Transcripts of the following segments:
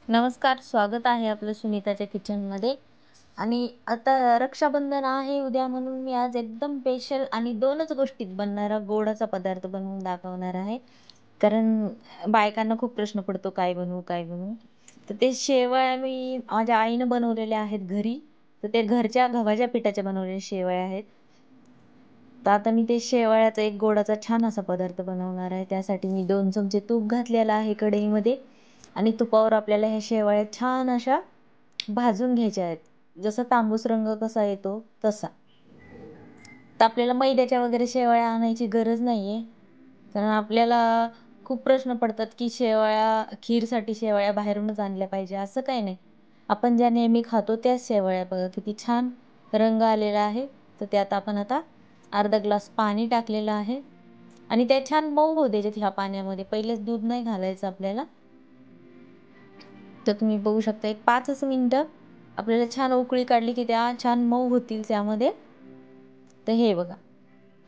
नमस्कार, स्वागत आहे आपलं सुनीताच्या किचनमध्ये. आणि आता रक्षाबंधन आहे उद्या, म्हणून मी आज एकदम स्पेशल आणि 2च गोष्टीत बनणारा गोडाचा पदार्थ बनवून दाखवणार आहे. कारण बायकांना खूप प्रश्न पडतो, काय बनवू, काय बनवू? तर ते शेवया मी माझ्या आईनं बनवलेल्या आहेत घरी. तर ते घरच्या गव्हाच्या पिठाच्या बनवलेल्या शेवया आहेत. तर आता मी ते शेवयाचा एक गोडाचा छान असा पदार्थ बनवणार आहे. त्यासाठी मी 2 चमचे तूप घातलेलं आहे कढईमध्ये आणि तुपावर आपल्याला ह्या शेवया छान अशा भाजून घ्यायच्या आहेत. जसा तांबूस रंग कसा येतो तसा. तर आपल्याला मैद्याच्या वगैरे शेवया आणायची गरज नाहीये. कारण आपल्याला खूप प्रश्न पडतात, की खीरसाठी शेवया बाहेरूनच आणल्या पाहिजे, असं काही नाही. आपण ज्या नेहमी खातो त्याच शेवया. बघा किती छान रंग आलेला आहे. तर त्यात आपण आता अर्धा ग्लास पाणी टाकलेलं आहे आणि त्या छान मऊ होऊ द्यायच्यात ह्या पाण्यामध्ये. पहिलेच दूध नाही घालायचं आपल्याला. तर तुम्ही बघू शकता, एक 5च मिनिटं आपल्याला छान उकळी काढली की त्या छान मऊ होतील त्यामध्ये. तर हे बघा,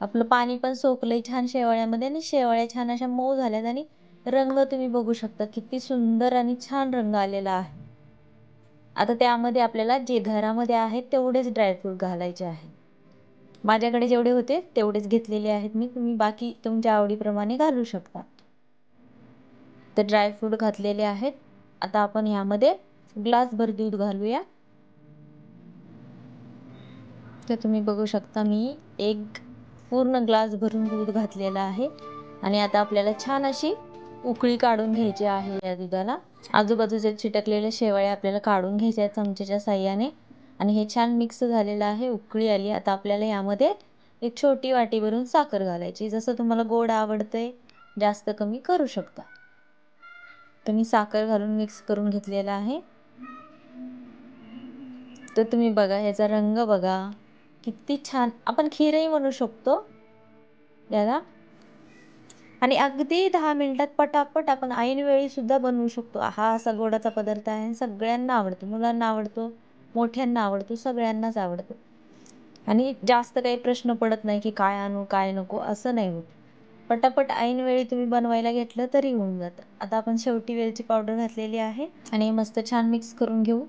आपलं पाणी पण सोकलंय छान शेवळ्यामध्ये आणि शेवळ्या छान अशा मऊ झाल्यात आणि रंग तुम्ही बघू शकता किती सुंदर आणि छान रंग आलेला आहे. आता त्यामध्ये आपल्याला जे घरामध्ये आहेत तेवढेच ड्रायफ्रूट घालायचे आहेत. माझ्याकडे जेवढे होते तेवढेच घेतलेले आहेत मी. तुम्ही बाकी तुमच्या आवडीप्रमाणे घालू शकता. तर ड्रायफ्रूट घातलेले आहेत. आता आपण ह्यामध्ये ग्लासभर दूध घालूया. तर तुम्ही बघू शकता, मी एक पूर्ण ग्लास भरून दूध घातलेलं आहे आणि आता आपल्याला छान अशी उकळी काढून घ्यायची आहे या दुधाला. आजूबाजूचे चिटकलेल्या शेवया आपल्याला काढून घ्यायच्या चमच्याच्या साहाय्याने आणि हे छान मिक्स झालेलं आहे. उकळी आली. आता आपल्याला यामध्ये एक छोटी वाटी भरून साखर घालायची. जसं तुम्हाला गोड आवडतंय जास्त कमी करू शकता. तर मी साखर घालून मिक्स करून घेतलेला आहे. तर तुम्ही बघा, ह्याचा रंग बघा किती छान. आपण खीरही बनवू शकतो याला आणि अगदी 10 मिनिटात पटापट आपण ऐनवेळी सुद्धा बनवू शकतो. हा असा गोडाचा पदार्थ आहे, सगळ्यांना आवडतो. मुलांना आवडतो, मोठ्यांना आवडतो, सगळ्यांनाच आवडतो. आणि जास्त काही प्रश्न पडत नाही, की काय आणू, काय नको, असं नाही होत. पटापट ऐनवेळी तुम्ही बनवायला घेतलं तरी होऊन जातं. आता आपण शेवटी वेलची पावडर घातलेली आहे आणि मस्त छान मिक्स करून घेऊ.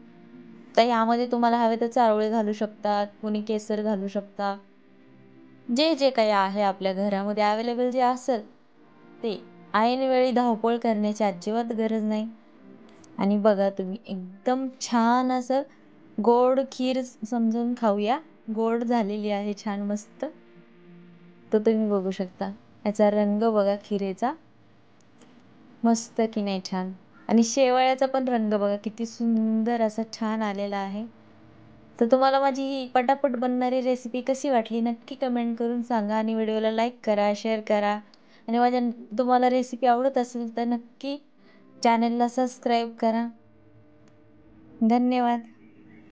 तर यामध्ये तुम्हाला हवे तर चारोळे घालू शकतात, कोणी केसर घालू शकता. जे जे काही आहे आपल्या घरामध्ये अवेलेबल जे असेल ते. ऐनवेळी धावपळ करण्याची अजिबात गरज नाही. आणि बघा तुम्ही, एकदम छान असं गोड खीर समजून खाऊया. गोड झालेली आहे छान मस्त. तर तुम्ही बघू शकता, याचा रंग बघा खिरेचा, मस्त की नाही छान. आणि शेवयाचा पण रंग बघा किती सुंदर असा छान आलेला आहे. तर तुम्हाला माझी ही पटापट बनणारी रेसिपी कशी वाटली नक्की कमेंट करून सांगा आणि व्हिडिओला लाईक करा, शेअर करा. आणि तुम्हाला रेसिपी आवडत असेल तर नक्की चॅनलला सबस्क्राईब करा. धन्यवाद.